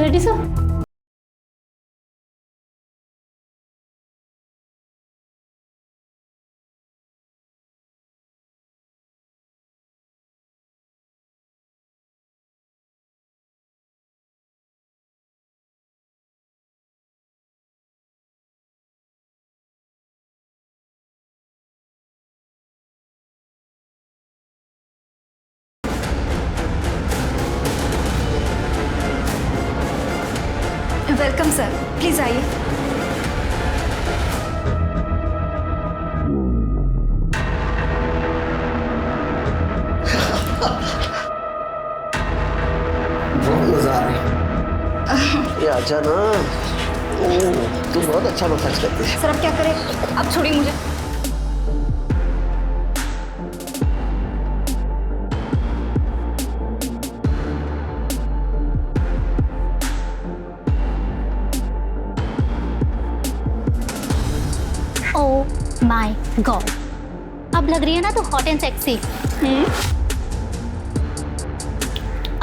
Ready sir? Welcome sir, please आइए। बहुत मजा आ रहा है। ये आजा ना। तू बहुत अच्छा मसाज करती है। सर अब क्या करें? अब छोड़िए मुझे। ओह माय गॉड, अब लग रही है ना तो हॉट एंड सेक्सी।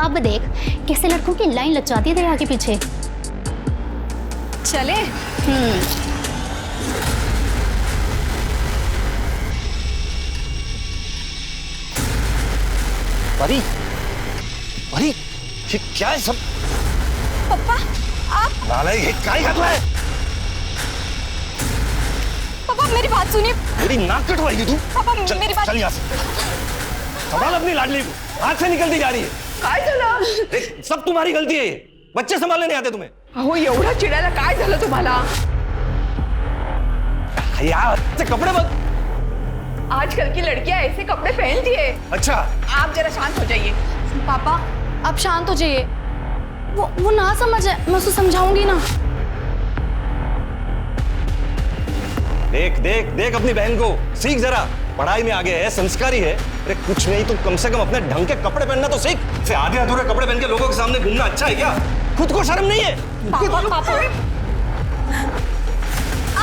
अब देख कैसे लड़कों की लाइन लचवाती है तेरे आगे पीछे। चले। परी, परी, ये क्या है सब? पापा आप। नालायक, ये क्या ही कर रहा है? पापा मेरी बात सुनिए। मेरी नाक कटवाएगी तू? पापा चल, मेरी बात। चल यहाँ से। संभाल अपनी लाडली को, हाथ से निकलती जा रही है। काय झालं? देख, सब तुम्हारी गलती है ये। बच्चे संभालने नहीं आते तुम्हें। अहो एवढा चिडायला काय झालं तुम्हाला? यार से कपड़े बदल। आजकल की लड़कियां ऐसे कपड़े पहनती है। अच्छा, आप जरा शांत हो जाइए। पापा आप शांत हो जाइए। वो ना समझे, मैं उसको समझाऊंगी ना। देख देख देख अपनी बहन को, सीख जरा। पढ़ाई में आगे है, संस्कारी है। अरे कुछ नहीं तो कम से कम अपने ढंग के कपड़े पहनना तो सीख। से आधे अधूरे कपड़े पहन के लोगों के सामने घूमना अच्छा है क्या? खुद को शर्म नहीं है? पापा पापा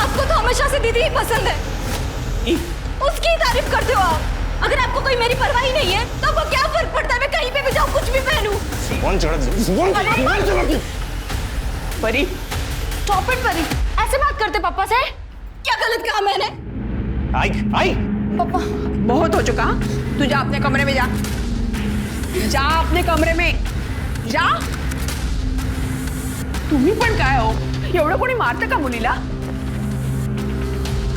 आपको तो हमेशा से दीदी ही पसंद है, उसकी ही तारीफ करते हो आप। अगर आपको कोई मेरी परवाह ही नहीं है तो वो क्या फर्क पड़ता है मैं कहीं पे भी जाऊँ, कुछ भी पहनूं। परी, स्टॉप इट परी, ऐसे बात करते पापा से? क्या गलत कहा मैंने? आई आई पापा बहुत हो चुका। तू जा अपने कमरे में, जा जा अपने कमरे में जा। तुम्ही पण काय हो, एवढं कोणी मारतं का मुलीला?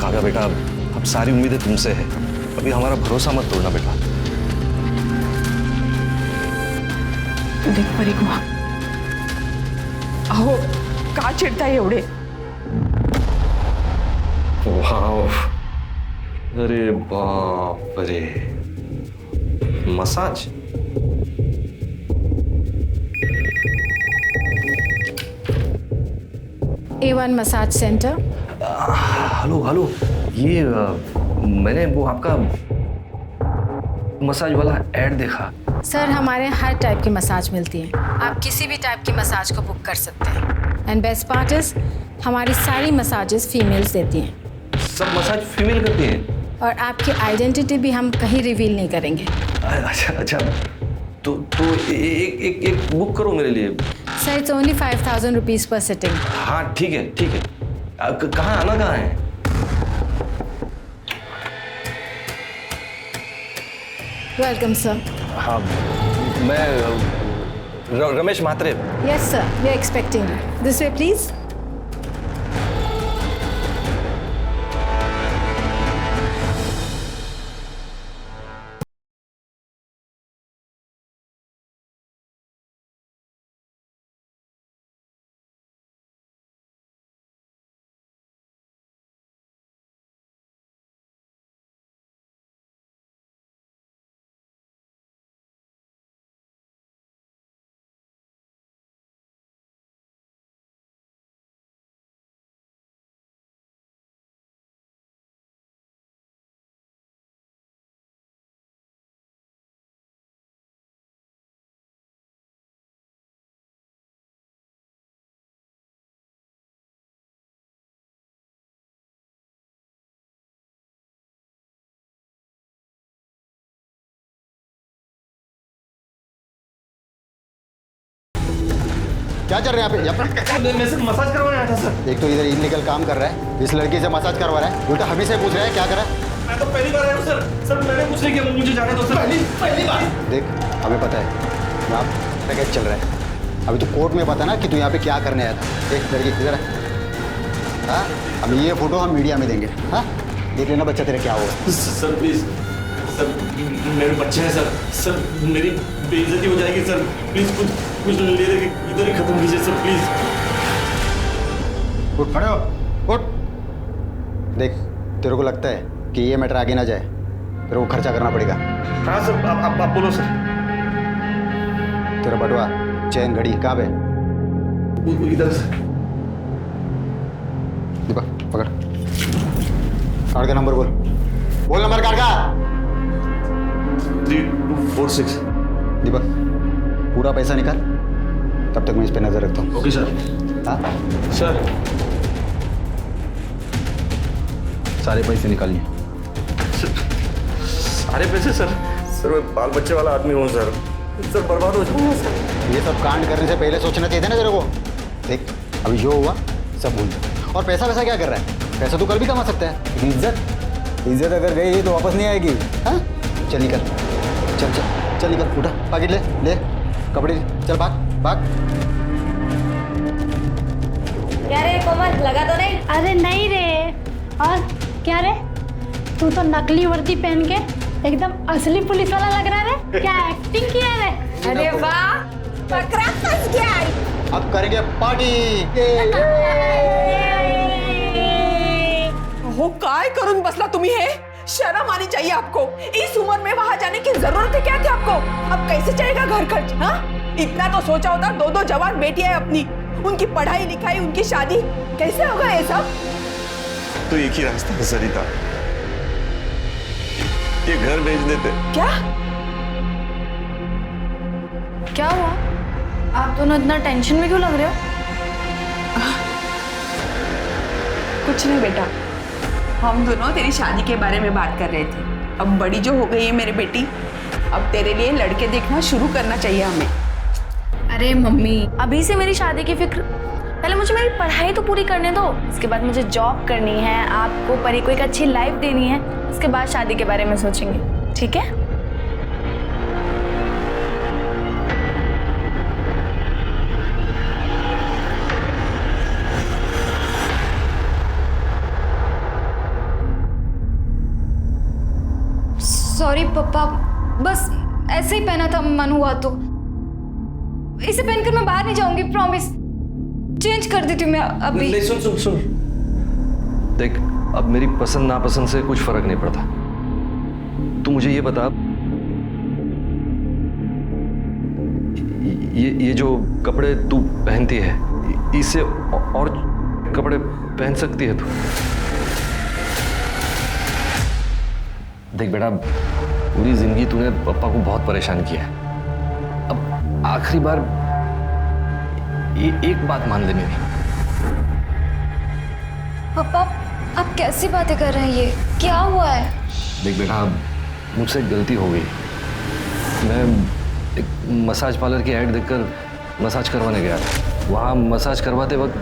काका बेटा, अब सारी उम्मीदें तुमसे है। अभी हमारा भरोसा मत तोड़ना बेटा। तू देख परी को, अहो का चिडताय एवढे? वाह, अरे बाप रे, massage. A1 massage centre. Hello hello, ये मैंने वो आपका मसाज वाला ऐड देखा। सर हमारे यहाँ हर टाइप की मसाज मिलती है, आप किसी भी टाइप की मसाज को बुक कर सकते हैं। एंड बेस्ट पार्ट इज हमारी सारी मसाजेस फीमेल्स देती हैं। सब मसाज फीमेल करती हैं? और आपकी आइडेंटिटी भी हम कहीं रिवील नहीं करेंगे। अच्छा अच्छा, तो एक बुक करो मेरे लिए। Sir it's only 5000 rupees per sitting. हाँ ठीक है ठीक है। कहाँ आना कहाँ है? Welcome sir. हाँ, मैं Ramesh Mhatre. Yes sir, we are expecting you. This way please. क्या चल रहा है यहाँ पे? मैं सिर्फ मसाज करवाने आया था सर। एक तो इधर इलीगल काम कर रहा है, इस लड़की से मसाज करवा रहा है, उल्टा हमें से पूछ रहा है क्या करा। मैं तो पहली बार आया हूँ सर। सर मैंने कुछ नहीं किया, मुझे जाने दो सर। पहली बार। देख हमें पता है यहाँ पैकेज चल रहा है, अभी तो कोर्ट में पता ना कि तू यहाँ पे क्या करने आया था। देख लड़की इधर हाँ, अब ये फोटो हम मीडिया में देंगे। हाँ देख लेना बच्चा तेरा क्या होगा। सर प्लीज सर, मेरे बच्चे हैं सर। सर मेरी बेइज्जती हो जाएगी सर। प्लीज कुछ ले दे, इधर ही खत्म कीजिए सर प्लीज। उठ खड़े हो, उठ। देख तेरे को लगता है कि ये मैटर आगे ना जाए, तेरे को खर्चा करना पड़ेगा। हाँ सर, आप बोलो सर। तेरा बटुआ चैन घड़ी कहाँ पे? इधर सर। दीपक पकड़, कार्ड का नंबर बोल नंबर कार्ड का। 3246। दीपक पूरा पैसा निकाल, तब तक मैं इस पे नजर रखता हूँ। Okay sir. हाँ सर सारे पैसे निकालिए। सारे पैसे सर? सर मैं बाल बच्चे वाला आदमी हूँ सर। सर बर्बाद हो जाऊंगा सर। ये सब कांड करने से पहले सोचना चाहिए था ना तेरे को। देख अभी जो हुआ सब भूल जा। और पैसा वैसा क्या कर रहा है? पैसा तो कल भी कमा सकता है, लेकिन इज्जत अगर गई तो वापस नहीं आएगी। हाँ चल निकल, चल निकल, उठा पैकेट ले कपड़े, चल भाग। क्या रे कोमल, लगा तो नहीं? अरे नहीं रे। और क्या रे, तू तो नकली वर्दी पहन के एकदम असली पुलिस वाला लग रहा है। क्या एक्टिंग किया रे? अरे वाह, पकड़ा फंस गया। अब करेंगे पार्टी। हो काय करून बसला तुम्ही हे? शर्म आनी चाहिए आपको। इस उम्र में वहां जाने की जरूरत है क्या थी आपको? अब कैसे चलेगा घर खर्च? हाँ इतना तो सोचा होता, दो जवान बेटियां है अपनी, उनकी पढ़ाई लिखाई, उनकी शादी, कैसे होगा ये सब? तो एक ही रास्ता है सरिता, ये घर भेज देते। क्या हुआ? आप दोनों इतना टेंशन में क्यों लग रहे हो? कुछ नहीं बेटा, हम दोनों तेरी शादी के बारे में बात कर रहे थे। अब बड़ी जो हो गई है मेरी बेटी, अब तेरे लिए लड़के देखना शुरू करना चाहिए हमें। अरे मम्मी, अभी से मेरी शादी की फिक्र? पहले मुझे मेरी पढ़ाई तो पूरी करने दो, उसके बाद मुझे जॉब करनी है, आपको परी को एक अच्छी लाइफ देनी है, उसके बाद शादी के बारे में सोचेंगे, ठीक है? सॉरी पापा, बस ऐसे ही पहना था, मन हुआ तो। इसे पहनकर मैं बाहर नहीं जाऊंगी, प्रॉमिस। चेंज कर देती हूँ मैं अभी। नहीं सुन। देख अब मेरी पसंद नापसंद से कुछ फर्क नहीं पड़ता। तू मुझे ये बता, ये जो कपड़े तू पहनती है, इससे और कपड़े पहन सकती है तू? देख बेटा, पूरी जिंदगी तूने पापा को बहुत परेशान किया है। अब आखिरी बार एक बात मान ले मेरी। पापा आप कैसी बातें कर रहे हैं? ये क्या हुआ है? देख बेटा, मुझसे गलती हो गई। मैं एक मसाज पार्लर की ऐड देखकर मसाज करवाने गया था। वहाँ मसाज करवाते वक्त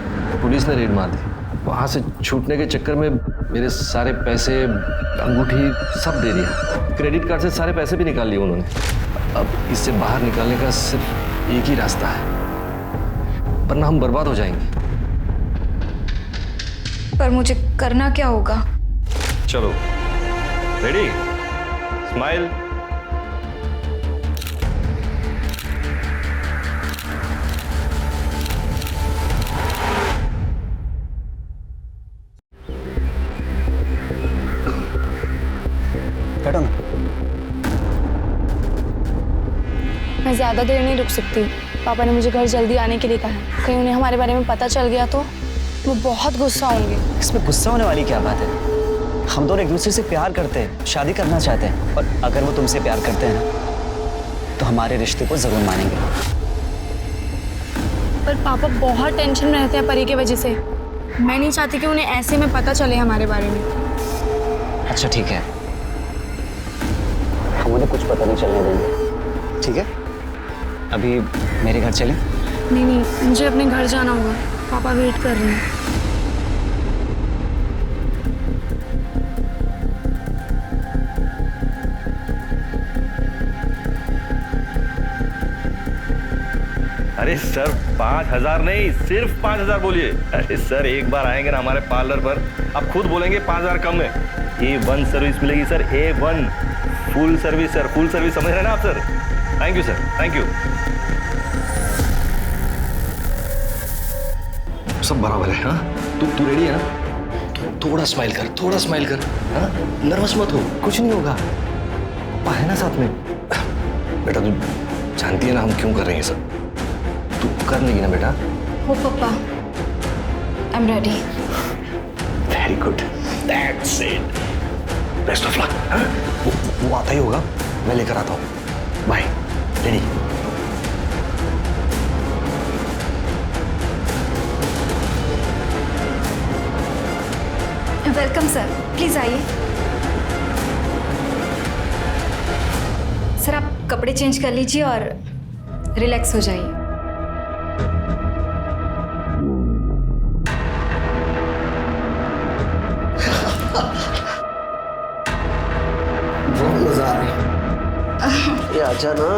पुलिस ने रेड मार दी। वहाँ से छूटने के चक्कर में मेरे सारे पैसे, अंगूठी सब दे दिया। क्रेडिट कार्ड से सारे पैसे भी निकाल लिए उन्होंने। अब इससे बाहर निकालने का सिर्फ एक ही रास्ता है, वरना हम बर्बाद हो जाएंगे। पर मुझे करना क्या होगा? चलो रेडी, स्माइल। बैठो ना। मैं ज़्यादा देर नहीं रुक सकती। पापा ने मुझे घर जल्दी आने के लिए कहा है। कहीं उन्हें हमारे बारे में पता चल गया तो वो बहुत गुस्सा होंगे। इसमें गुस्सा होने वाली क्या बात है? हम दोनों एक दूसरे से प्यार करते हैं, शादी करना चाहते हैं, और अगर वो तुमसे प्यार करते हैं ना, तो हमारे रिश्ते को जरूर मानेंगे। पर पापा बहुत टेंशन में रहते हैं परी की वजह से। मैं नहीं चाहती कि उन्हें ऐसे में पता चले हमारे बारे में। अच्छा ठीक है, हम उन्हें कुछ पता नहीं चलने देंगे, ठीक है? अभी मेरे घर चलें? नहीं, मुझे अपने घर जाना होगा। पापा वेट कर रहे हैं। अरे सर 5,000 नहीं, सिर्फ 5,000 बोलिए। अरे सर एक बार आएंगे ना हमारे पार्लर पर, आप खुद बोलेंगे 5,000 कम है। A1 सर्विस मिलेगी sir, A1 full service sir, full service समझ रहे हैं ना आप sir. Thank you sir, thank you. सब बराबर है। हाँ तू रेडी है ना? थोड़ा स्माइल कर, थोड़ा स्माइल कर। हाँ नर्वस मत हो, कुछ नहीं होगा। पापा है ना साथ में। बेटा तू जानती है ना हम क्यों कर रहे हैं सब, तू कर लेगी ना बेटा? हो पापा, I am ready. Very good, that's it. Best of luck. वो आता ही होगा, मैं लेकर आता हूँ। Bye. Ready? Welcome sir, please आइए। सर आप कपड़े चेंज कर लीजिए और रिलैक्स हो जाइए। बहुत मजा आ रहा है। ये आजा ना,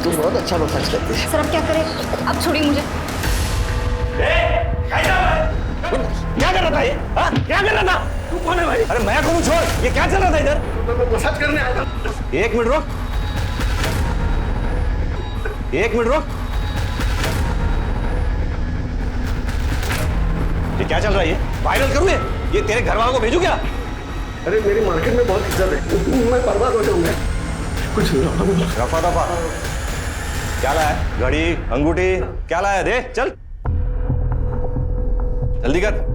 तू बहुत अच्छा मसाज करती है। सर अब क्या करें, अब छोड़िए मुझे। क्या कर रहा था ये? हाँ? क्या कर रहा था? तू कौन है भाई? अरे मैं कौन? छोड़, ये क्या चल रहा था इधर? मैं मसाज करने आया था। एक मिनट रुक, एक मिनट रुक। ये क्या चल रहा है? ये वायरल करूँ ये तेरे घर वालों को भेजू क्या? अरे मेरी मार्केट में बहुत इज्जत है, मैं बर्बाद हो जाऊंगा। कुछ रफा दफा क्या लाया? घड़ी, अंगूठी क्या लाया? दे चल, जल्दी कर।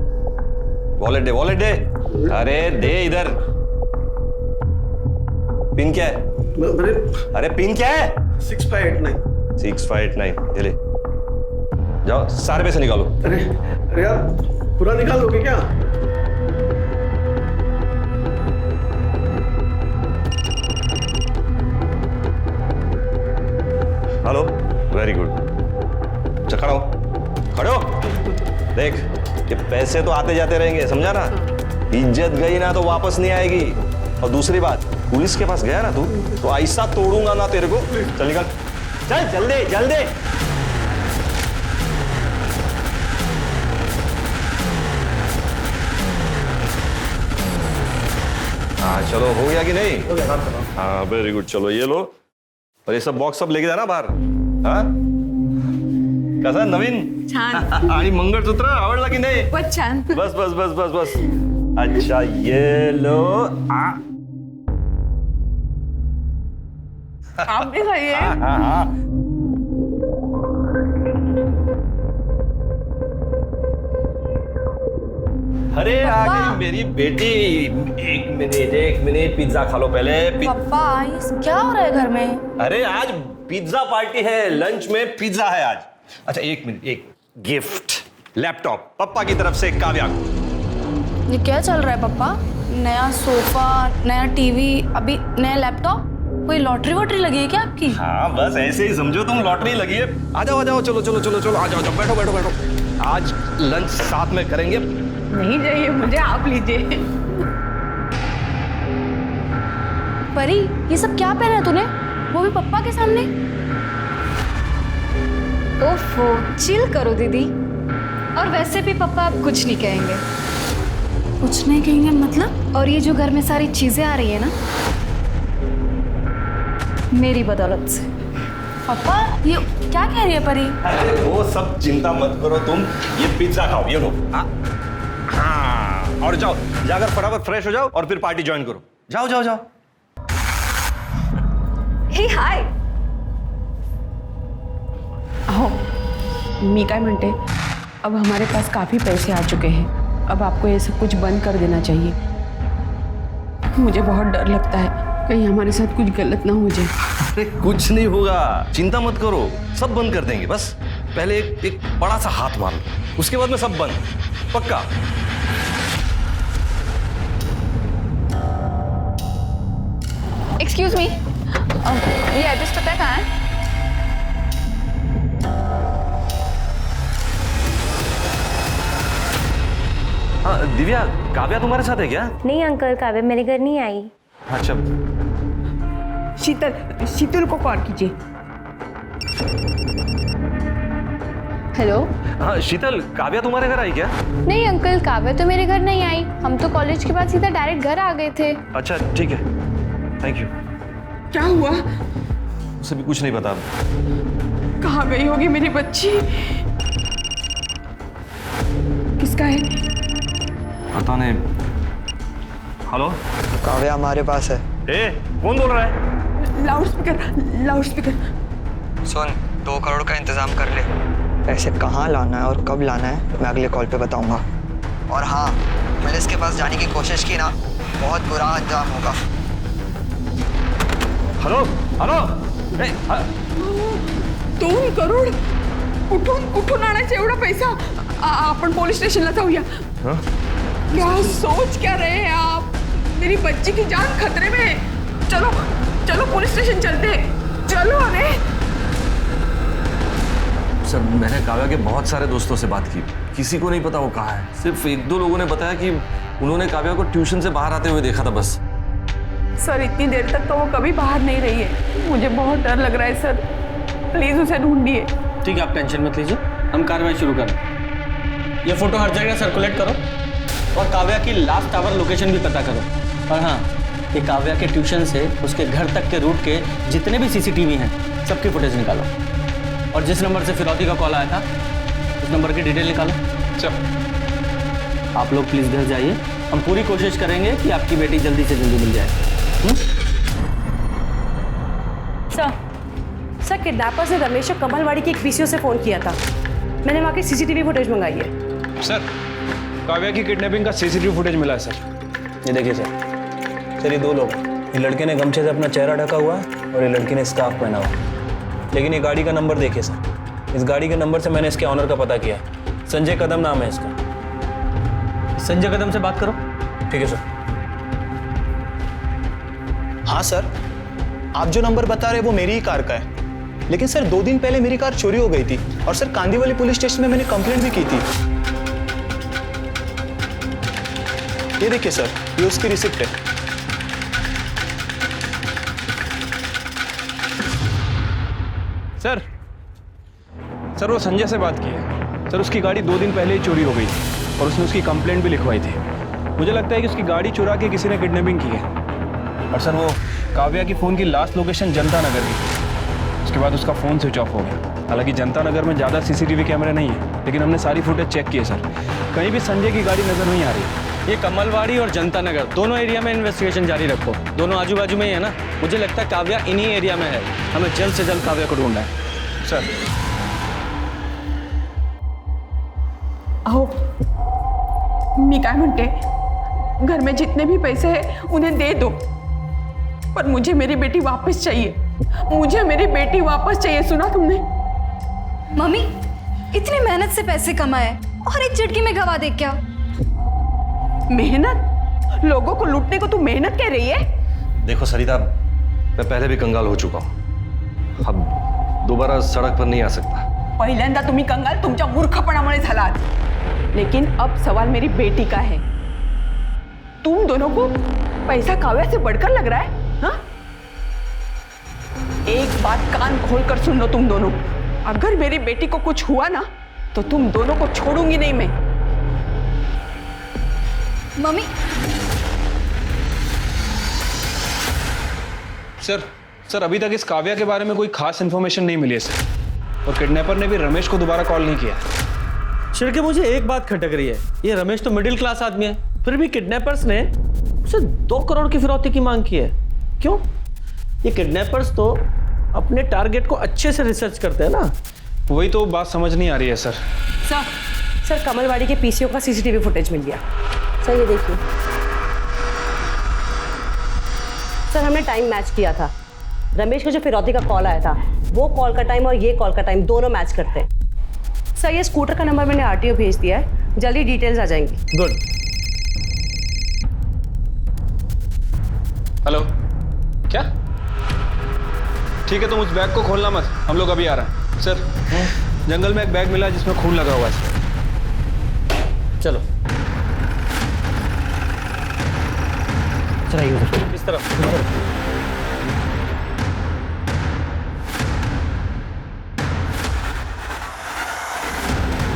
वॉलेट दे, वॉलेट दे। अरे दे इधर। पिन क्या है? अरे पिन क्या है? 6589। 6589 ये ले जाओ, सारे पैसे निकालो। अरे यार पूरा निकाल दोगे क्या? Hello, very good. अच्छा खड़ा हो, खड़े हो। देख ये पैसे तो आते जाते रहेंगे, समझा ना? इज्जत गई ना तो वापस नहीं आएगी। और दूसरी बात, पुलिस के पास गया ना तू तो ऐसा तोड़ूंगा ना तेरे को। चल निकल, चल जल्दी जल्दी। हाँ चलो, हो गया कि नहीं? हाँ वेरी गुड। चलो ये लो, और ये सब बॉक्स सब लेके जाना बाहर। हाँ कसा नवीन? छान। आणि मंगळसूत्र आवडला की नाही? बहुत छान। बस बस बस बस बस। अच्छा ये लो। आप भी खाइए। हाँ हाँ हाँ। अरे आ गई मेरी बेटी। एक मिनट पिज्जा खा लो पहले। पापा ये क्या हो रहा है घर में? अरे आज पिज्जा पार्टी है, लंच में पिज्जा है आज। अच्छा एक मिनट, एक गिफ्ट, लैपटॉप पापा की तरफ से काव्या को। ये क्या चल रहा है पापा? नया सोफा, नया टीवी, अभी नया लैपटॉप। कोई लॉटरी वॉटरी लगी है क्या आपकी? हाँ बस ऐसे ही समझो तुम, लॉटरी लगी है। आ जाओ आ जाओ, चलो चलो चलो चलो, आ जाओ जाओ, बैठो बैठो बैठो। आज लंच साथ में करेंगे। नहीं चाहिए मुझे, आप लीजिए। परी ये सब क्या पहना है तूने, वो भी पप्पा के सामने? ओफो, चिल करो दीदी। और वैसे भी पापा अब कुछ नहीं कहेंगे। कुछ नहीं कहेंगे मतलब? और ये जो घर में सारी चीजें आ रही है ना, मेरी बदौलत से। पापा ये क्या कह रही है परी? अरे वो सब चिंता मत करो तुम, ये पिज्जा खाओ, ये लो। हाँ और जाओ, जाकर फटाफट फ्रेश हो जाओ और फिर पार्टी ज्वाइन करो। जाओ जाओ जाओ। हे हाय। अहो मी काय म्हणते, अब हमारे पास काफी पैसे आ चुके हैं, अब आपको ये सब कुछ बंद कर देना चाहिए। मुझे बहुत डर लगता है कहीं हमारे साथ कुछ गलत ना हो जाए। अरे कुछ नहीं होगा, चिंता मत करो, सब बंद कर देंगे। बस पहले एक बड़ा सा हाथ मार लो, उसके बाद में सब बंद, पक्का। एक्सक्यूज मी, ये एड्रेस पता है कहाँ है? दिव्या, काव्या तुम्हारे साथ है क्या? नहीं अंकल, काव्या मेरे घर नहीं आई। अच्छा। शीतल को कॉल कीजिए। हेलो। हाँ शीतल, काव्या तुम्हारे घर आई क्या? नहीं अंकल, काव्या तो मेरे घर नहीं आई। हम तो कॉलेज के बाद सीधा डायरेक्ट घर आ गए थे। अच्छा ठीक है, थैंक यू। क्या हुआ? उसे भी कुछ नहीं पता। कहाँ गई होगी मेरी बच्ची? किसका है? पता नहीं। हेलो, काव्या हमारे पास है। कौन बोल रहा है? Loud speaker. सुन, 2 करोड़ का इंतजाम कर ले। पैसे कहाँ लाना है और कब लाना है मैं अगले कॉल पे बताऊंगा। और हाँ, पुलिस के पास जाने की कोशिश की ना, बहुत बुरा अंजाम होगा। Hello hello. 2 करोड कुठून आणायचं एवढा पैसा? आपण पोलीस स्टेशनला जाऊया। क्या सोच क्या रहे हैं आप? मेरी बच्ची की जान खतरे में है। चलो चलो पुलिस स्टेशन चलते हैं। चलो। अरे सर, मैंने काव्या के बहुत सारे दोस्तों से बात की, किसी को नहीं पता वो कहाँ है। सिर्फ 1-2 लोगों ने बताया कि उन्होंने काव्या को ट्यूशन से बाहर आते हुए देखा था बस। सर, इतनी देर तक तो वो कभी बाहर नहीं रही है। मुझे बहुत डर लग रहा है सर, प्लीज उसे ढूंढिए। ठीक है, आप टेंशन मत लीजिए, हम कार्रवाई शुरू करें। ये फोटो हर जगह सर्कुलेट करो और काव्या की लास्ट आवर लोकेशन भी पता करो। और हाँ, ये काव्या के ट्यूशन से उसके घर तक के रूट के जितने भी सीसीटीवी हैं सबकी फुटेज निकालो। और जिस नंबर से फिरौती का कॉल आया था उस नंबर की डिटेल निकालो। चलो, आप लोग प्लीज़ घर जाइए, हम पूरी कोशिश करेंगे कि आपकी बेटी जल्दी से जल्दी मिल जाए। सर, किडनैपर्स ने रमेश और कमलवाड़ी के एक पीसीओ से फ़ोन किया था। मैंने वहाँ की सीसीटीवी फुटेज मंगाई है। सर, काव्या की किडनैपिंग का सीसीटीवी फुटेज मिला है सर। ये देखिए सर, ये 2 लोग, ये लड़के ने गमछे से अपना चेहरा ढका हुआ है और ये लड़की ने स्कार्फ पहना हुआ है। लेकिन ये गाड़ी का नंबर देखिए सर, इस गाड़ी के नंबर से मैंने इसके ऑनर का पता किया। संजय कदम नाम है इसका। संजय कदम से बात करो। ठीक है सर। हाँ सर, आप जो नंबर बता रहे हैं वो मेरी ही कार का है। लेकिन सर 2 दिन पहले मेरी कार चोरी हो गई थी और सर कांदीवली पुलिस स्टेशन में मैंने कंप्लेंट भी की थी। ये देखिए सर, ये उसकी रिसिप्ट है। सर वो संजय से बात की है। सर उसकी गाड़ी 2 दिन पहले ही चोरी हो गई थी और उसने उसकी कंप्लेंट भी लिखवाई थी। मुझे लगता है कि उसकी गाड़ी चुरा के किसी ने किडनैपिंग की है। और सर वो काव्या की फ़ोन की लास्ट लोकेशन जनता नगर की। उसके बाद उसका फ़ोन स्विच ऑफ हो गया। हालांकि जनता नगर में ज़्यादा सीसीटीवी कैमरे नहीं है, लेकिन हमने सारी फुटेज चेक की है सर, कहीं भी संजय की गाड़ी नज़र नहीं आ रही। ये कमलवाड़ी और जनता नगर दोनों एरिया में इन्वेस्टिगेशन जारी रखो। दोनों आजू बाजू में ही है ना। मुझे लगता है काव्या इन्हीं एरिया में है। हमें जल्द से जल्द काव्या को ढूंढना है सर। आओ, मी काय म्हणते, घर में जितने भी पैसे हैं उन्हें दे दो, पर मुझे मेरी बेटी वापस चाहिए। मुझे मेरी बेटी वापस चाहिए, सुना तुमने? मम्मी, इतनी मेहनत से पैसे कमाए और एक झटके में गवा दे क्या? मेहनत? लोगों को लूटने को तू मेहनत कह रही है? देखो सरिता, मैं पहले भी कंगाल हो चुका हूँ, अब दोबारा सड़क पर नहीं आ सकता। पहिल्यांदा तुम्ही कंगाल तुमच्या मूर्खपणामुळे झालात, लेकिन अब सवाल मेरी बेटी का है। तुम दोनों को पैसा काव्या से बढ़कर लग रहा है? हाँ? एक बात कान खोलकर सुन लो तुम दोनों, अगर मेरी बेटी को कुछ हुआ ना तो तुम दोनों को छोड़ूंगी नहीं मैं। मम्मी, सर अभी तक इस काव्या के बारे में कोई खास इन्फॉर्मेशन नहीं मिली है सर, और किडनैपर ने भी रमेश को दोबारा कॉल नहीं किया। शिरके, मुझे एक बात खटक रही है, ये रमेश तो मिडिल क्लास आदमी है, फिर भी किडनैपर्स ने उसे 2 करोड़ की फिरौती की मांग की है। क्यों? ये किडनैपर्स तो अपने टारगेट को अच्छे से रिसर्च करते हैं ना। वही तो बात समझ नहीं आ रही है सर। सर कमलवाड़ी के पीसीओ का सीसीटीवी फुटेज मिल गया। सर ये देखिए, सर हमने टाइम मैच किया था। रमेश को जो फिरौती का कॉल आया था वो कॉल का टाइम और ये कॉल का टाइम दोनों मैच करते हैं। सर ये स्कूटर का नंबर मैंने आरटीओ भेज दिया है, जल्दी डिटेल्स आ जाएंगी। गुड। हेलो, क्या? ठीक है, तुम उस बैग को खोलना मत, हम लोग अभी आ रहे हैं। सर जंगल में एक बैग मिला जिसमें खून लगा हुआ है। चलो। कराइए उधर, इस तरफ।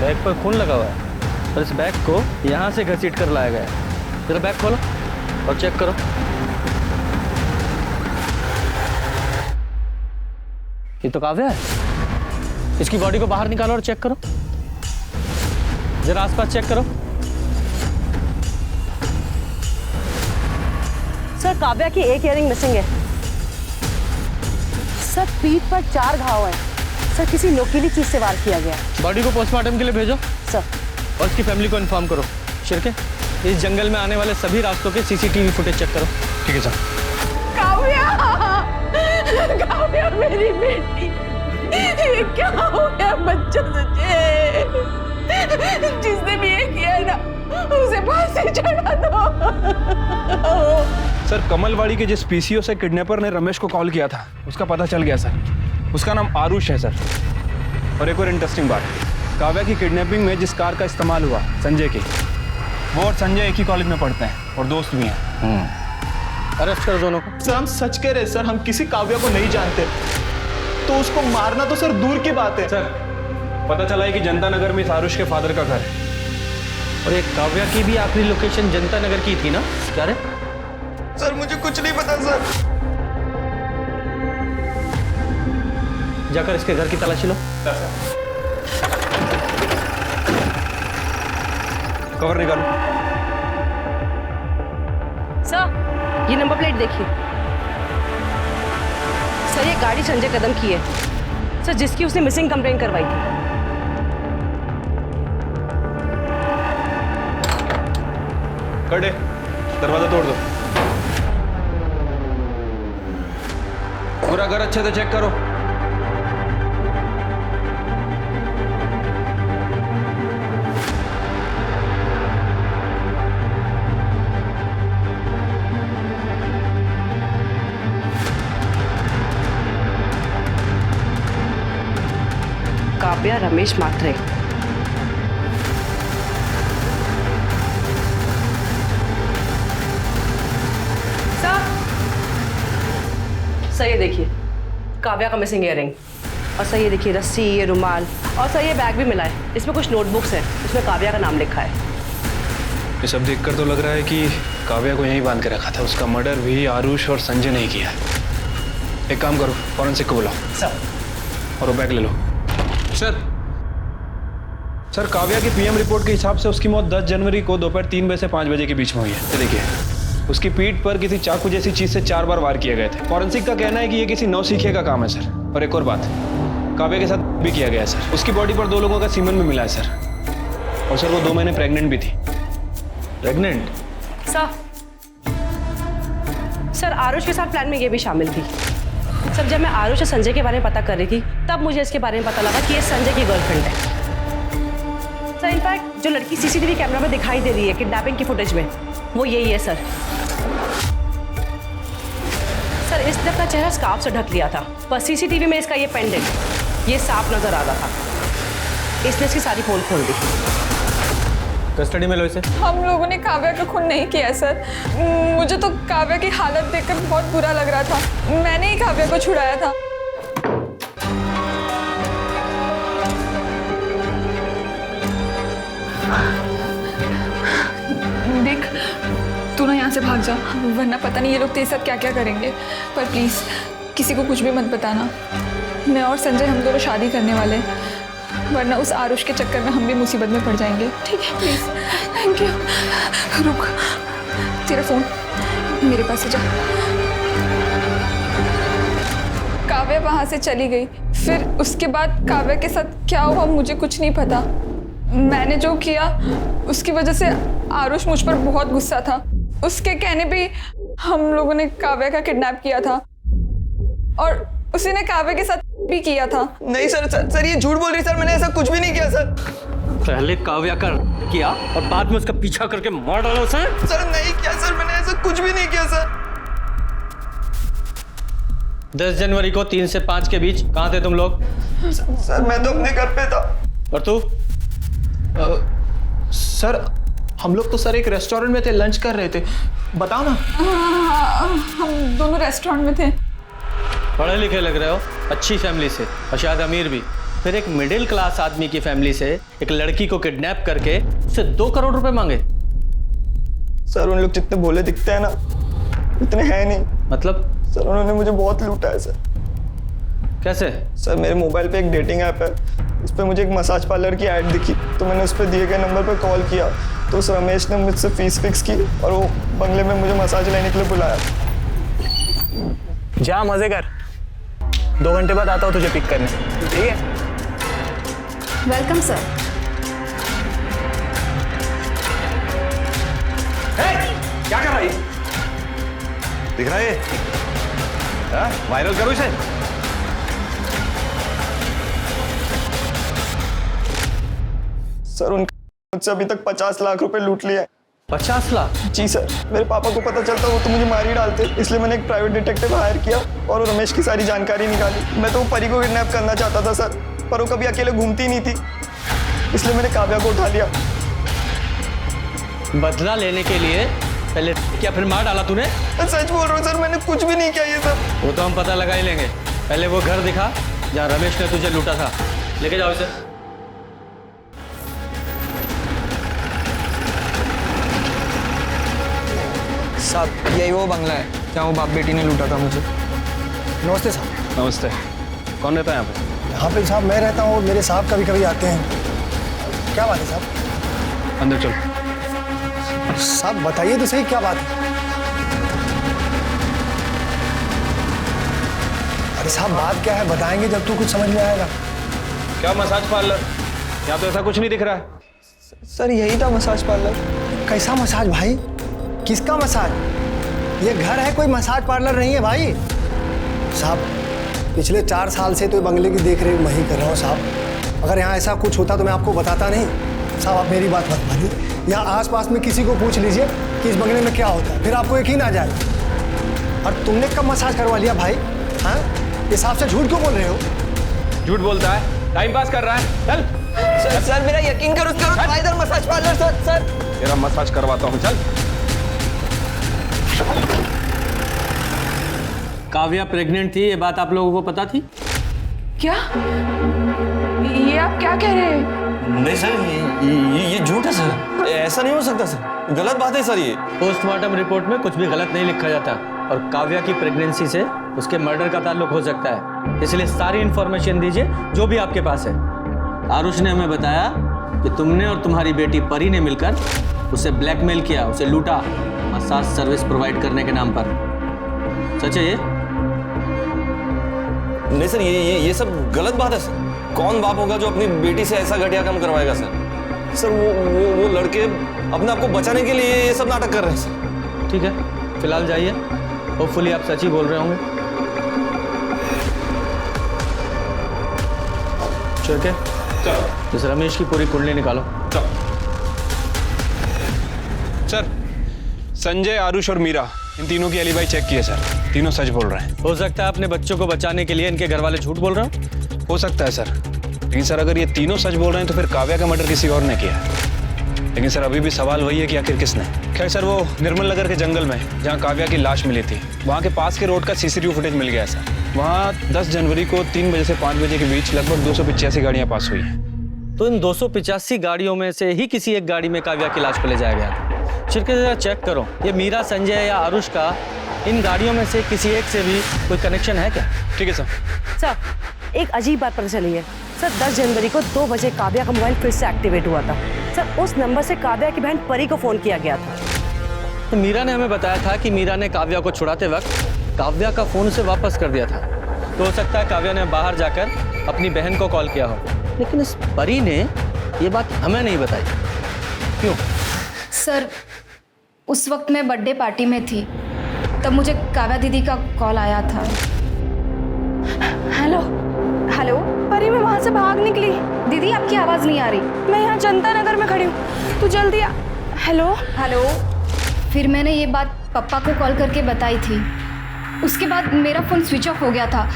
बैग पर खून लगा हुआ है और इस बैग को यहाँ से घसीट कर लाया गया है। जरा बैग खोलो और चेक करो। ये तो काव्या है। इसकी बॉडी को बाहर निकालो और चेक करो। जरा आसपास चेक करो। सर काव्या की एक इयरिंग मिसिंग है। सर पीठ पर 4 घाव हैं। सर किसी नोकीली चीज से वार किया गया। बॉडी को पोस्टमार्टम के लिए भेजो सर। और उसकी फैमिली को इन्फॉर्म करो। शिरके, इस जंगल में आने वाले सभी रास्तों के सीसीटीवी फुटेज चेक करो। ठीक है सर। काव्या, काव्या मेरी बेटी, ये क्या हो गया बच्चा तुझे? जिसने भी ये किया है ना, उसे फांसी चढ़ा दो। सर, कमलवाड़ी के जिस पीसीओ से किडनैपर ने रमेश को कॉल किया था, उसका पता चल गया सर। उसका नाम आरुष है सर। और एक और इंटरेस्टिंग बात, काव्या की किडनैपिंग में जिस कार का इस्तेमाल हुआ, संजय की, वो और संजय एक ही कॉलेज में पढ़ते हैं और दोस्त भी हैं। अरेस्ट करो दोनों को। सर हम सच कह रहे हैं सर, हम किसी काव्या को नहीं जानते, तो उसको मारना तो सर दूर की बात है। सर, पता चला है कि जनता नगर में इस आरुष के फादर का घर है। और एक काव्या की भी आखिरी लोकेशन जनता नगर की थी ना? क्या रे? सर मुझे कुछ नहीं पता सर। जाकर इसके घर की तलाशी लो। कवर निकालो। सर ये नंबर प्लेट देखिए। सर ये गाड़ी संजय कदम की है सर, जिसकी उसने मिसिंग कंप्लेंट करवाई थी। कड़े, दरवाजा तोड़ दो। पूरा घर अच्छे से चेक करो। काव्या रमेश मात्रे। सर ये देखिए काव्या का मिसिंग इयरिंग। और सर ये देखिए रस्सी, ये रुमाल, और सर ये बैग भी मिला है। इसमें कुछ नोटबुक्स हैं, इसमें काव्या का नाम लिखा है। ये सब देखकर तो लग रहा है कि काव्या को यहीं बांध के रखा था। उसका मर्डर भी आरुष और संजय ने किया। एक काम करो, फॉरेंसिक को बुलाओ सर, और वो बैग ले लो। सर, काव्या की पीएम रिपोर्ट के हिसाब से उसकी मौत 10 जनवरी को दोपहर 3 बजे से 5 बजे के बीच में हुई है। ये देखिए, उसकी पीठ पर किसी चाकू जैसी चीज से 4 बार वार किए गए थे। फॉरेंसिक का कहना है कि ये किसी नौसिखिए का काम है सर। और एक और बात, काव्या के साथ भी किया गया है सर। उसकी बॉडी पर 2 लोगों का सीमन भी मिला है सर। और सर वो 2 महीने प्रेग्नेंट भी थी। प्रेग्नेंट? सर आरुष के साथ प्लान में ये भी शामिल थी। सर जब मैं आरुष और संजय के बारे में पता कर रही थी, तब मुझे इसके बारे में पता लगा कि ये संजय की गर्लफ्रेंड है। सर इनफैक्ट जो लड़की सीसीटीवी कैमरा में दिखाई दे रही है किडनैपिंग की फुटेज में, वो यही है सर। सर इसने अपना चेहरा स्कार्फ से ढक लिया था, पर सीसीटीवी में इसका ये पेंडेंट, ये साफ नजर आ रहा था। इसने इसकी सारी पोल खोल दी। कस्टडी में लो इसे। हम लोगों ने काव्या का खून नहीं किया सर। मुझे तो काव्या की हालत देखकर बहुत बुरा लग रहा था। मैंने ही काव्या को छुड़ाया था। देख, तू ना यहाँ से भाग जा, वरना पता नहीं ये लोग तेरे साथ क्या क्या करेंगे। पर प्लीज किसी को कुछ भी मत बताना। मैं और संजय हम दोनों शादी करने वाले हैं, वरना उस आरुष के चक्कर में हम भी मुसीबत में पड़ जाएंगे। ठीक है प्लीज। Thank you. रुक, तेरा फोन मेरे पास है, जा। काव्या वहां से चली गई, फिर उसके बाद काव्या के साथ क्या हुआ मुझे कुछ नहीं पता। मैंने जो किया उसकी वजह से आरुष मुझ पर बहुत गुस्सा था। उसके कहने पे हम लोगों ने काव्या का किडनैप किया था और उसी ने काव्या के साथ भी किया था। नहीं सर ये झूठ बोल रही सर, मैंने ऐसा कुछ भी नहीं किया सर। पहले काव्या का किया और बाद में उसका पीछा करके मार डाला उसे। सर नहीं किया सर, मैंने ऐसा कुछ भी नहीं किया सर। 10 जनवरी को 3 से 5 के बीच कहाँ थे तुम लोग? सर मैं तो अपने घर पे था। और तू? सर हम लोग तो सर एक रेस्टोरेंट में थे, लंच कर रहे थे। बताओ ना। हम दोनों रेस्टोरेंट में थे। पढ़े लिखे लग रहे हो, अच्छी फैमिली से और शायद अमीर भी, फिर एक मिडिल क्लास आदमी की फैमिली से एक लड़की को किडनैप करके उससे 2 करोड़ रुपए मांगे। सर उन लोग जितने भोले दिखते हैं ना, इतने हैं नहीं। मतलब? सर उन्होंने मुझे बहुत लूटा है सर। कैसे? सर मेरे मोबाइल पे एक डेटिंग ऐप है, उस पर मुझे एक मसाज पार्लर की ऐड दिखी, तो मैंने उस पर दिए गए नंबर पर कॉल किया, तो उस रमेश ने मुझसे फीस फिक्स की और वो बंगले में मुझे मसाज लेने के लिए बुलाया। जा मजे कर, 2 घंटे बाद आता हूँ तुझे पिक करने, ठीक है? Welcome sir. क्या कर रही? दिख रहा है? वायरल करो इसे। सर उनका मुझसे अभी तक 50 लाख रुपए लूट लिया है। 50 लाख? जी सर, मेरे पापा को पता चलता वो तो मुझे मार ही डालते, इसलिए मैंने एक प्राइवेट डिटेक्टिव हायर किया और रमेश की सारी जानकारी निकाली। मैं तो वो परी को किडनैप करना चाहता था सर, पर वो कभी अकेले घूमती नहीं थी, इसलिए मैंने काव्या को उठा लिया। बदला लेने के लिए पहले क्या फिर मार डाला तूने? सच बोल रहा हूँ सर, मैंने कुछ भी नहीं किया ये सब। वो तो हम पता लगा ही लेंगे, पहले वो घर दिखा जहाँ रमेश ने तुझे लूटा था, लेके जाओ इसे। साहब यही वो बंगला है जहाँ वो बाप बेटी ने लूटा था मुझे। नमस्ते साहब। नमस्ते। कौन रहता है यहाँ पे? यहाँ पे साहब मैं रहता हूँ, मेरे साहब कभी कभी आते हैं। क्या बात है साहब? अंदर चल। साहब बताइए तो सही, क्या बात है? अरे साहब बात क्या है, बताएंगे जब तो कुछ समझ में आएगा। क्या मसाज पार्लर? यहाँ तो ऐसा कुछ नहीं दिख रहा है। सर यही था मसाज पार्लर। कैसा मसाज भाई? किसका मसाज? ये घर है, कोई मसाज पार्लर नहीं है भाई। साहब पिछले 4 साल से तो बंगले की देख रेख मैं ही कर रहा हूँ साहब। अगर यहाँ ऐसा कुछ होता तो मैं आपको बताता नहीं। साहब आप मेरी बात मत मानिए, यहाँ आसपास में किसी को पूछ लीजिए कि इस बंगले में क्या होता है, फिर आपको यकीन आ जाए। और तुमने कब मसाज करवा लिया भाई? हाँ, इस हिसाब से झूठ क्यों बोल रहे हो? झूठ बोलता है, टाइम पास कर रहा है। चल सर मेरा यकीन करो, इधर मसाज पार्लर। सर तेरा मसाज करवाता हूँ, चल। काव्या प्रेग्नेंट थी, ये बात आप लोगों को पता थी? क्या? ये आप क्या कह रहे हैं? नहीं सर, ये झूठ है सर, ऐसा नहीं हो सकता सर, गलत बात है सर। ये पोस्टमार्टम रिपोर्ट में कुछ भी गलत नहीं लिखा जाता और काव्या की प्रेगनेंसी से उसके मर्डर का ताल्लुक हो सकता है, इसलिए सारी इंफॉर्मेशन दीजिए जो भी आपके पास है। आरुष ने हमें बताया कि तुमने और तुम्हारी बेटी परी ने मिलकर उसे ब्लैकमेल किया, उसे लूटा मसाज सर्विस प्रोवाइड करने के नाम पर। सच है ये? नहीं सर, ये सब गलत बात है सर। कौन बाप होगा जो अपनी बेटी से ऐसा घटिया काम करवाएगा सर? सर वो लड़के अपने आप को बचाने के लिए ये सब नाटक कर रहे हैं सर। ठीक है, फिलहाल जाइए, होपफुली आप सच ही बोल रहे होंगे। ठीक है, चलो इस रमेश की पूरी कुंडली निकालो। सर, संजय, आरुष और मीरा, इन तीनों की एलिबाई चेक किए सर, तीनों सच बोल रहे हैं। हो सकता है अपने बच्चों को बचाने के लिए इनके घर वाले झूठ बोल रहे हो? हो सकता है सर, लेकिन सर अगर ये तीनों सच बोल रहे हैं तो फिर काव्या का मर्डर किसी और ने किया है। लेकिन सर अभी भी सवाल वही है कि आखिर किसने। खैर सर, वो निर्मल नगर के जंगल में जहाँ काव्या की लाश मिली थी, वहाँ के पास के रोड का CCTV फुटेज मिल गया है सर। वहाँ 10 जनवरी को 3 बजे से 5 बजे के बीच लगभग 285 गाड़ियाँ पास हुई हैं। तो इन 285 गाड़ियों में से ही किसी एक गाड़ी में काव्या की लाश को ले जाया गया था। छिड़के जरा चेक करो, ये मीरा, संजय या आरुष का इन गाड़ियों में से किसी एक से भी कोई कनेक्शन है क्या? ठीक है सर। सर एक अजीब बात पता चली है सर, 10 जनवरी को 2 बजे काव्या का मोबाइल फिर से एक्टिवेट हुआ था सर। उस नंबर से काव्या की बहन परी को फोन किया गया था। तो मीरा ने हमें बताया था कि मीरा ने काव्या को छुड़ाते वक्त काव्या का फोन उसे वापस कर दिया था। तो हो सकता है काव्या ने बाहर जाकर अपनी बहन को कॉल किया हो, लेकिन इस परी ने ये बात हमें नहीं बताई। क्यों? सर उस वक्त मैं बर्थडे पार्टी में थी, तब मुझे काव्या दीदी का कॉल आया था। हेलो हेलो, परी मैं वहाँ से भाग निकली। दीदी आपकी आवाज़ नहीं आ रही। मैं यहाँ जनता नगर में खड़ी हूँ, तू जल्दी आ। Hello hello. फिर मैंने ये बात पापा को कॉल करके बताई थी। उसके बाद मेरा फ़ोन स्विच ऑफ हो गया था,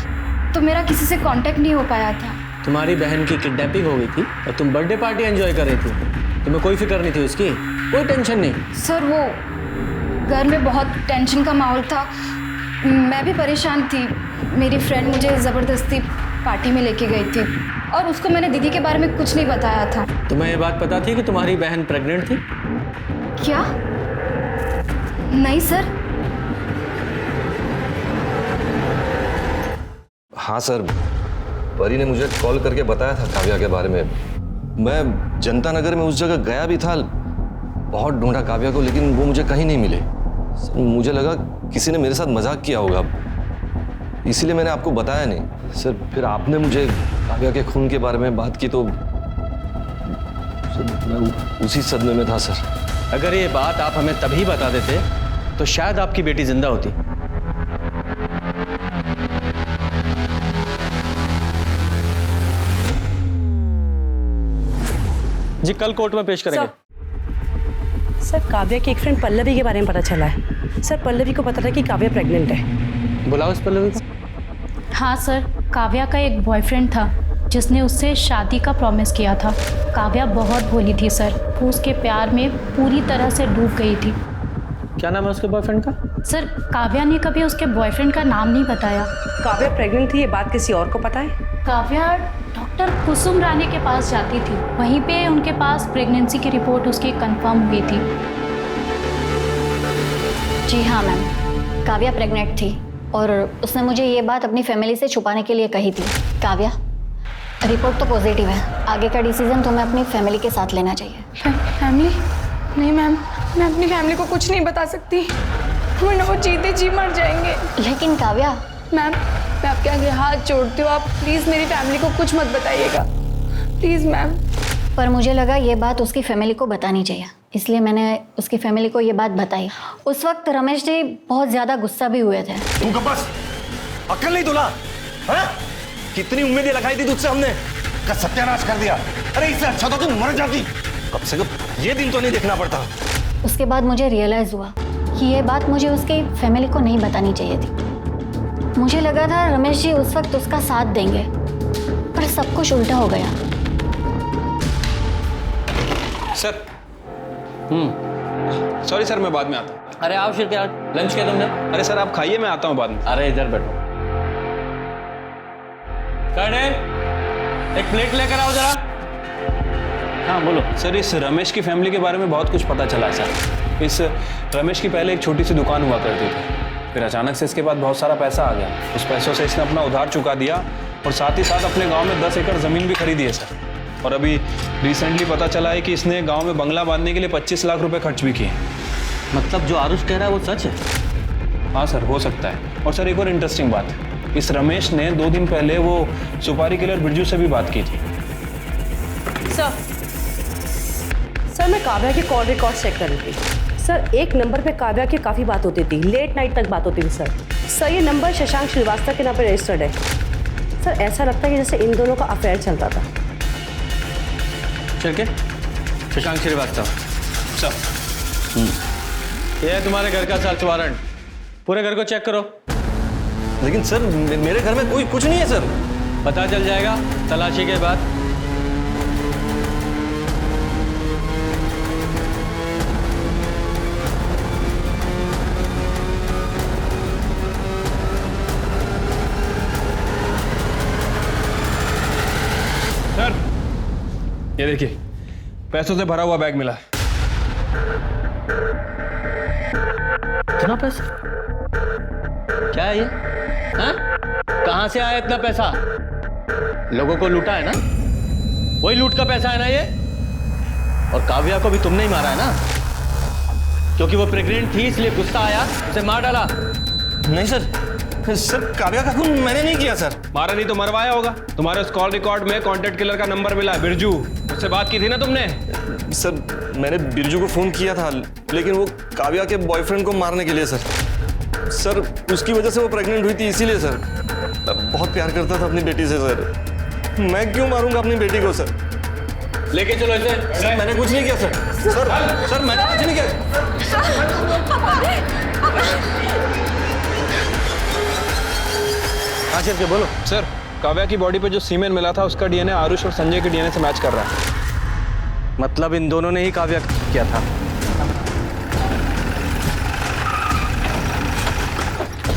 तो मेरा किसी से कांटेक्ट नहीं हो पाया था। तुम्हारी बहन की किडनैपिंग हो गई थी और तुम बर्थडे पार्टी एंजॉय कर रही थी, तुम्हें कोई फिक्र नहीं थी उसकी? कोई टेंशन नहीं? सर घर में बहुत टेंशन का माहौल था। मैं भी परेशान थी। मेरी फ्रेंड मुझे ज़बरदस्ती पार्टी में लेके गई थी और उसको मैंने दीदी के बारे में कुछ नहीं बताया था। तुम्हें ये बात पता थी कि तुम्हारी बहन प्रेग्नेंट थी? क्या? नहीं सर। हाँ सर, परी ने मुझे कॉल करके बताया था काव्या के बारे में। मैं जनता नगर में उस जगह गया भी था, बहुत ढूंढा काव्या को, लेकिन वो मुझे कहीं नहीं मिले। सर, मुझे लगा किसी ने मेरे साथ मजाक किया होगा, इसीलिए मैंने आपको बताया नहीं। सर, फिर आपने मुझे काव्या के खून के बारे में बात की तो सर मैं उसी सदमे में था सर। अगर ये बात आप हमें तभी बता देते तो शायद आपकी बेटी जिंदा होती। जी कल कोर्ट में पेश करेंगे। सर काव्या की एक फ्रेंड पल्लवी के बारे में पता चला है। सर पल्लवी को पता था कि काव्या प्रेग्नेंट है। बुलाओ इस पल्लवी को। हाँ सर, काव्या का एक बॉयफ्रेंड था जिसने उससे शादी का प्रॉमिस किया था। काव्या बहुत भोली थी सर, वो उसके प्यार में पूरी तरह से डूब गई थी। क्या नाम है उसके बॉयफ्रेंड का? सर काव्या ने कभी उसके बॉयफ्रेंड का नाम नहीं बताया। काव्या प्रेग्नेंट थी ये बात किसी और को पता है? काव्या डॉक्टर कुसुम रानी के पास जाती थी, वहीं पे उनके पास प्रेगनेंसी की रिपोर्ट उसकी कंफर्म हुई थी। जी हाँ मैम, काव्या प्रेग्नेंट थी और उसने मुझे ये बात अपनी फैमिली से छुपाने के लिए कही थी। काव्या, रिपोर्ट तो पॉजिटिव है, आगे का डिसीजन तुम्हें अपनी फैमिली के साथ लेना चाहिए। फैमिली? नहीं मैम, मैं अपनी फैमिली को कुछ नहीं बता सकती, वरना वो जीते जी मर जाएंगे। लेकिन काव्या। मैम, मैं आपके आगे हाथ जोड़ती हूँ, आप प्लीज़ मेरी फैमिली को कुछ मत बताइएगा, प्लीज़ मैम। पर मुझे लगा ये बात उसकी फैमिली को बतानी चाहिए, इसलिए मैंने उसकी फैमिली को ये बात बताई। उस वक्त रमेश जी बहुत ज़्यादा गुस्सा भी हुए थे। तू कब बस अक्ल नहीं तुला? कितनी उम्मीदें लगाई थी तुझसे हमने, का सत्यानाश कर दिया। अरे इससे अच्छा तो तू मर जाती, कम से कम ये दिन तो नहीं देखना पड़ता। उसके बाद मुझे रियलाइज़ हुआ कि ये बात मुझे उसकी फैमिली को नहीं बतानी चाहिए थी। मुझे लगा था रमेश जी उस वक्त उसका साथ देंगे, पर सब कुछ उल्टा हो गया। सर सॉरी सर, मैं बाद में आता हूँ। अरे आओ शिरके, लंच किया तुमने? अरे सर आप खाइए, मैं आता हूँ बाद में। अरे इधर बैठो। कर्नल, एक प्लेट लेकर आओ जरा। हाँ बोलो। सर इस रमेश की फैमिली के बारे में बहुत कुछ पता चला है सर। इस रमेश की पहले एक छोटी सी दुकान हुआ करती थी, फिर अचानक से इसके बाद बहुत सारा पैसा आ गया। उस पैसों से इसने अपना उधार चुका दिया और साथ ही साथ अपने गांव में 10 एकड़ ज़मीन भी खरीदी है सर। और अभी रिसेंटली पता चला है कि इसने गांव में बंगला बांधने के लिए 25 लाख रुपए खर्च भी किए। मतलब जो आरुष कह रहा है वो सच है? हाँ सर, हो सकता है। और सर एक और इंटरेस्टिंग बात, इस रमेश ने 2 दिन पहले वो सुपारी किलर बिरजू से भी बात की थी। सर मैं काव्या के कॉल रिकॉर्ड चेक कर रही थी। सर एक नंबर पे काव्या की काफ़ी बात होती थी, लेट नाइट तक बात होती थी। सर ये नंबर शशांक श्रीवास्तव के नाम पर रजिस्टर्ड है। सर ऐसा लगता है कि जैसे इन दोनों का अफेयर चलता था। चल के शशांक श्रीवास्तव सर, ये है तुम्हारे घर का सर्च वारंट, पूरे घर को चेक करो। लेकिन सर मेरे घर में कोई कुछ नहीं है सर। पता चल जाएगा तलाशी के बाद। सर ये देखिए, पैसों से भरा हुआ बैग मिला है। इतना पैसा? क्या है ये? हाँ? कहाँ से आया इतना पैसा? लोगों को लूटा है ना? वही लूट का पैसा है ना ये? और काव्या को भी तुमने ही मारा है ना? क्योंकि वो प्रेग्नेंट थी इसलिए गुस्सा आया, उसे मार डाला। नहीं सर, काव्या का खून मैंने नहीं किया सर। मारा नहीं तो मरवाया होगा। तुम्हारे उस कॉल रिकॉर्ड में कॉन्टेक्ट किलर का नंबर मिला है, बिरजू। उससे बात की थी ना तुमने? सर मैंने बिरजू को फोन किया था, लेकिन वो काव्या के बॉयफ्रेंड को मारने के लिए सर उसकी वजह से वो प्रेग्नेंट हुई थी, इसीलिए सर। बहुत प्यार करता था अपनी बेटी से सर। मैं क्यों मारूंगा अपनी बेटी को सर? लेके चलो इसे। सर मैंने कुछ नहीं किया सर। सर मैंने कुछ नहीं किया। हाँ सर, बोलो सर। काव्या की बॉडी पे जो सीमेन मिला था उसका डीएनए आरुष और संजय के डीएनए से मैच कर रहा है। मतलब इन दोनों ने ही काव्या किया था।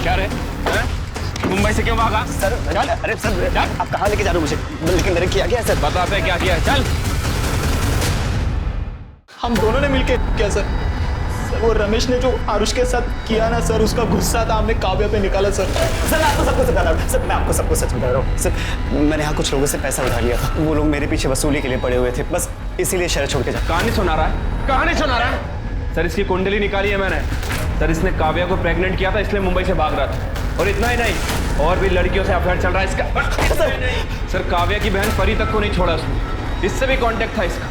क्या रे? मुंबई से क्यों भागा? सर अरे सर आप कहाँ लेके जा रहे हो मुझे? लेकिन मैंने किया क्या है सर? बताते क्या किया? चल। हम दोनों ने मिलके क्या सर? सर वो रमेश ने जो आरुष के साथ किया ना सर, उसका गुस्सा था हमने काव्या पे निकाला सर। सर आपको सबको बता रहा हूँ सर, मैं आपको सबको सच बता रहा हूँ सर। मैंने यहाँ कुछ लोगों से पैसा उठा लिया था, वो लोग मेरे पीछे वसूली के लिए पड़े हुए थे, बस इसीलिए शहर छोड़ के जा। कहानी सुना रहा है? कहानी सुना रहा है? सर इसकी कुंडली निकाली है मैंने। सर इसने काव्या को प्रेग्नेंट किया था, इसलिए मुंबई से भाग रहा था। और इतना ही नहीं, और भी लड़कियों से अफेयर चल रहा है इसका। सर काव्या की बहन परी तक को नहीं छोड़ा उसने, इससे भी कांटेक्ट था इसका।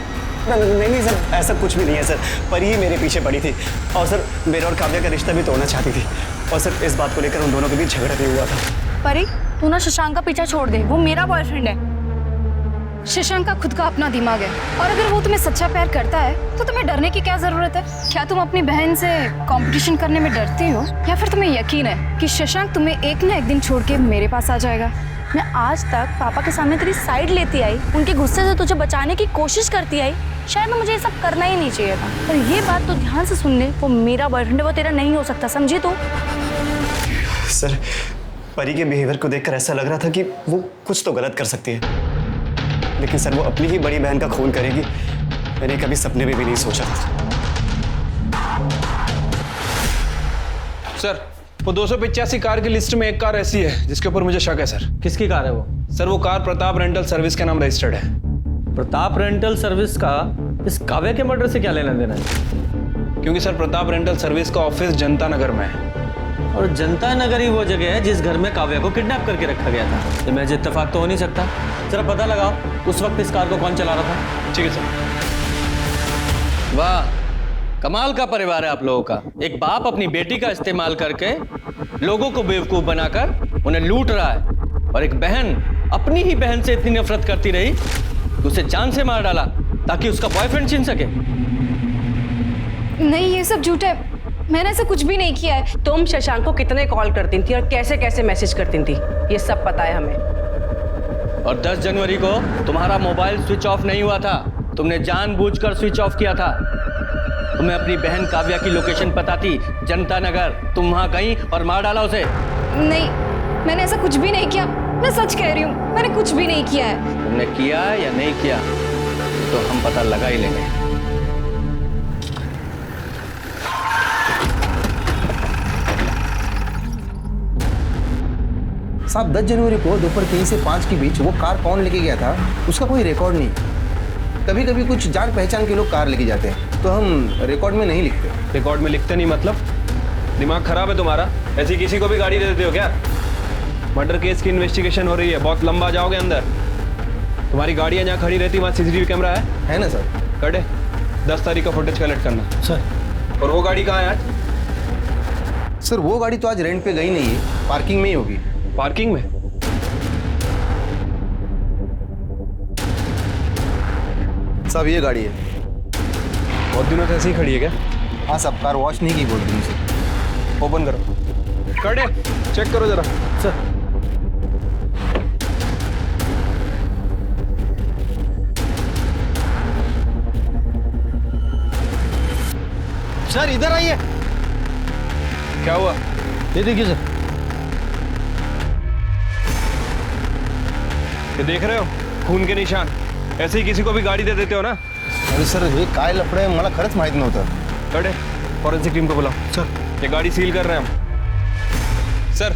नहीं सर, ऐसा कुछ भी नहीं है सर। परी ही मेरे पीछे पड़ी थी और सर मेरा और काव्या का रिश्ता भी तोड़ना चाहती थी, और सर इस बात को लेकर उन दोनों के बीच झगड़ा भी हुआ था। परी, तू ना शशांक का पीछा छोड़ दे, वो मेरा बॉयफ्रेंड है। शशांक का खुद का अपना दिमाग है, और अगर वो तुम्हें सच्चा प्यार करता है तो तुम्हें डरने की क्या जरूरत है? क्या तुम अपनी बहन से कंपटीशन करने में डरती हो, या फिर तुम्हें यकीन है कि शशांक तुम्हें एक ना एक दिन छोड़ के मेरे पास आ जाएगा? मैं आज तक पापा के सामने तेरी साइड लेती आई, उनके गुस्से से तुझे बचाने की कोशिश करती आई। शायद ना मुझे ये सब करना ही नहीं चाहिए था, पर ये बात तो ध्यान से सुन ले, वो मेरा बॉयफ्रेंड है, वो तेरा नहीं हो सकता, समझी तू? सर परी के बिहेवियर को देखकर ऐसा लग रहा था कि वो कुछ तो गलत कर सकती है, लेकिन सर वो अपनी ही बड़ी बहन का खून करेगी, मैंने कभी सपने में भी नहीं सोचा था। सर वो 285 कार की लिस्ट में एक कार ऐसी है जिसके ऊपर मुझे शक है सर। किसकी कार है वो? सर वो कार प्रताप रेंटल सर्विस के नाम रजिस्टर्ड है। प्रताप रेंटल सर्विस का इस काव्या के मर्डर से क्या लेना देना है? क्योंकि सर प्रताप रेंटल सर्विस का ऑफिस जनता नगर में है, और जनता नगर ही वो जगह है जिस घर में काव्या को किडनैप करके रखा गया था। ये महज इत्तेफाक तो हो नहीं सकता। जरा पता लगाओ उस वक्त इस कार को कौन चला रहा था। ठीक है सर। वाह, कमाल का परिवार है आप लोगों का। एक बाप अपनी बेटी का इस्तेमाल करके लोगों को बेवकूफ बनाकर उन्हें लूट रहा है, और एक बहन अपनी ही बहन से इतनी नफरत करती रही कि उसे जान से मार डाला ताकि उसका बॉयफ्रेंड छीन सके। नहीं, ये सब झूठ है, मैंने ऐसा कुछ भी नहीं किया है। तुम शशांक को कितने कॉल करती थी और कैसे कैसे मैसेज करती थी, ये सब पता है हमें। और 10 जनवरी को तुम्हारा मोबाइल स्विच ऑफ नहीं हुआ था, तुमने जानबूझकर स्विच ऑफ किया था। तुम्हें अपनी बहन काव्या की लोकेशन पता थी, जनता नगर, तुम वहां गई और मार डाला उसे। नहीं, मैंने ऐसा कुछ भी नहीं किया, मैं सच कह रही हूँ, मैंने कुछ भी नहीं किया है। तुमने किया या नहीं किया तो हम पता लगा ही लेंगे। साहब 10 जनवरी को दोपहर 3 से 5 के बीच वो कार कौन लेके गया था उसका कोई रिकॉर्ड नहीं। कभी कभी कुछ जान पहचान के लोग कार लेके जाते हैं, तो हम रिकॉर्ड में नहीं लिखते। रिकॉर्ड में लिखते नहीं मतलब? दिमाग खराब है तुम्हारा? ऐसी किसी को भी गाड़ी दे देते हो क्या? मर्डर केस की इन्वेस्टिगेशन हो रही है, बहुत लंबा जाओगे अंदर। तुम्हारी गाड़ियाँ जहाँ खड़ी रहती वहाँ सीसीटीवी कैमरा है ना सर? कटे 10 तारीख का फुटेज कलेक्ट करना सर। और वो गाड़ी कहाँ है आज? सर वो गाड़ी तो आज रेंट पे गई नहीं है, पार्किंग में ही होगी। पार्किंग में? साहब ये गाड़ी है। बहुत दिनों से ऐसे ही खड़ी है क्या? हाँ साहब, कार वॉश नहीं की बहुत दिन से। ओपन करो। कटे चेक करो जरा। सर सर इधर आइए। क्या हुआ? ये देखिए सर। ये देख रहे हो खून के निशान? ऐसे ही किसी को भी गाड़ी दे देते हो ना? अरे सर हे काय लफडे मला खरंच माहित नव्हतं। कटे फॉरेंसिक टीम को बुलाओ। सर ये गाड़ी सील कर रहे हैं हम। सर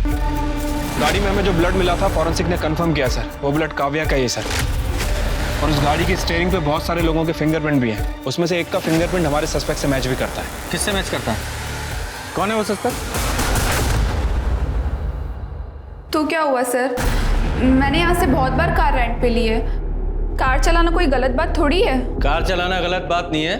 गाड़ी में हमें जो ब्लड मिला था फॉरेंसिक ने कंफर्म किया सर, वो ब्लड काव्या का ही है सर। और उस गाड़ी की स्टीयरिंग पे बहुत सारे लोगों के फिंगरप्रिंट भी हैं, उसमें से एक का फिंगरप्रिंट हमारे सस्पेक्ट से मैच भी करता है। किससे मैच करता है? कौन है वो सस्पेक्ट? तो क्या हुआ सर, मैंने यहाँ से बहुत बार कार रेंट पे ली है। कार चलाना कोई गलत बात थोड़ी है। कार चलाना गलत बात नहीं है,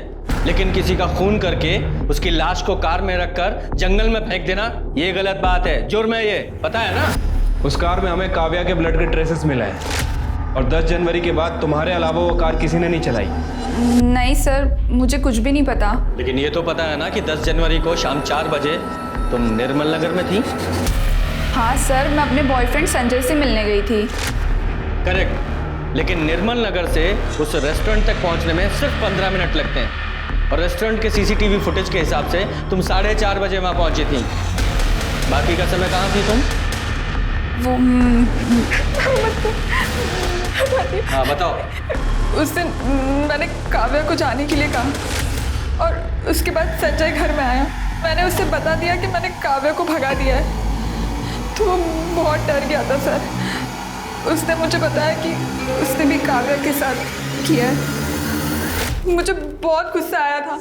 लेकिन किसी का खून करके उसकी लाश को कार में रखकर जंगल में फेंक देना ये गलत बात है, जुर्म है ये, पता है ना? उस कार में हमें काव्या के ब्लड के ट्रेसेस मिले हैं, और 10 जनवरी के बाद तुम्हारे अलावा वो कार किसी ने नहीं चलाई। नहीं सर, मुझे कुछ भी नहीं पता। लेकिन ये तो पता है ना कि 10 जनवरी को शाम 4 बजे तुम निर्मल नगर में थी? हाँ सर, मैं अपने बॉयफ्रेंड संजय से मिलने गई थी। करेक्ट, लेकिन निर्मल नगर से उस रेस्टोरेंट तक पहुंचने में सिर्फ 15 मिनट लगते हैं, और रेस्टोरेंट के सीसीटीवी फुटेज के हिसाब से तुम 4:30 बजे वहां पहुंची थी। बाकी का समय कहाँ थी तुम? वो हाँ बताओ। उस दिन मैंने काव्या को जाने के लिए कहा और उसके बाद संजय घर में आया। मैंने उसे बता दिया कि मैंने काव्या को भगा दिया है, तो वो बहुत डर गया था सर। उसने मुझे बताया कि उसने भी काव्या के साथ किया है। मुझे बहुत गुस्सा आया था,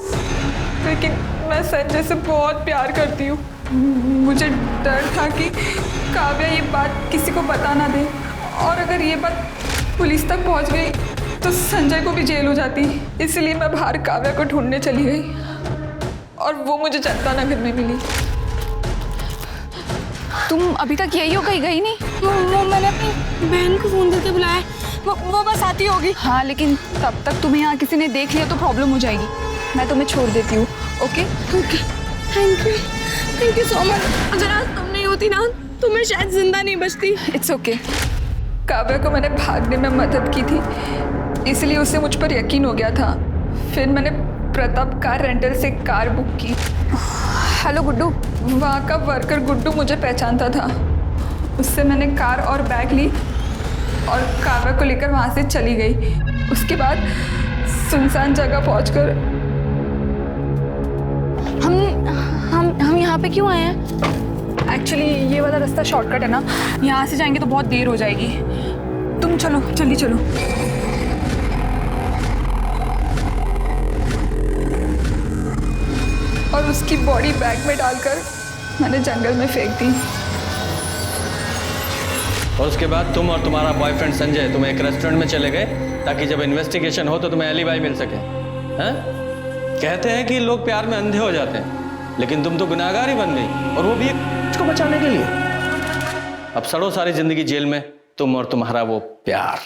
लेकिन मैं संजय से बहुत प्यार करती हूँ। मुझे डर था कि काव्या ये बात किसी को बता ना दे, और अगर ये बात पुलिस तक पहुँच गई तो संजय को भी जेल हो जाती। इसलिए मैं बाहर काव्या को ढूंढने चली गई और वो मुझे जनता नगर में मिली। तुम अभी तक यही हो, कहीं गई नहीं? वो मैंने अपनी बहन को फोन करके बुलाया, वो बस आती होगी। हाँ, लेकिन तब तक तुम्हें यहाँ किसी ने देख लिया तो प्रॉब्लम हो जाएगी। मैं तुम्हें छोड़ देती हूँ। Okay okay, thank you so much. अगर आज तुम नहीं होती ना तो मैं शायद जिंदा नहीं बचती। It's okay. काव्या को मैंने भागने में मदद की थी, इसलिए उसे मुझ पर यकीन हो गया था। फिर मैंने प्रताप कार रेंटल से कार बुक की। हेलो गुड्डू। वहाँ का वर्कर गुड्डू मुझे पहचानता था। उससे मैंने कार और बैग ली और काव्या को लेकर वहाँ से चली गई। उसके बाद सुनसान जगह पहुँचकर हम यहाँ पे क्यों आए हैं? एक्चुअली ये वाला रास्ता शॉर्टकट है ना, यहाँ से जाएंगे तो बहुत देर हो जाएगी। तुम चलो, जल्दी चलो। और उसकी बॉडी बैग में डालकर मैंने जंगल में फेंक दी। और उसके बाद तुम और तुम्हारा बॉयफ्रेंड संजय तुम एक रेस्टोरेंट में चले गए ताकि जब इन्वेस्टिगेशन हो तो तुम्हें एलिबाई मिल सके। हैं? कहते हैं कि लोग प्यार में अंधे हो जाते हैं, लेकिन तुम तो गुनाहगार ही बन गई, और वो भी एक को बचाने के लिए। अब सड़ो सारी जिंदगी जेल में, तुम और तुम्हारा वो प्यार।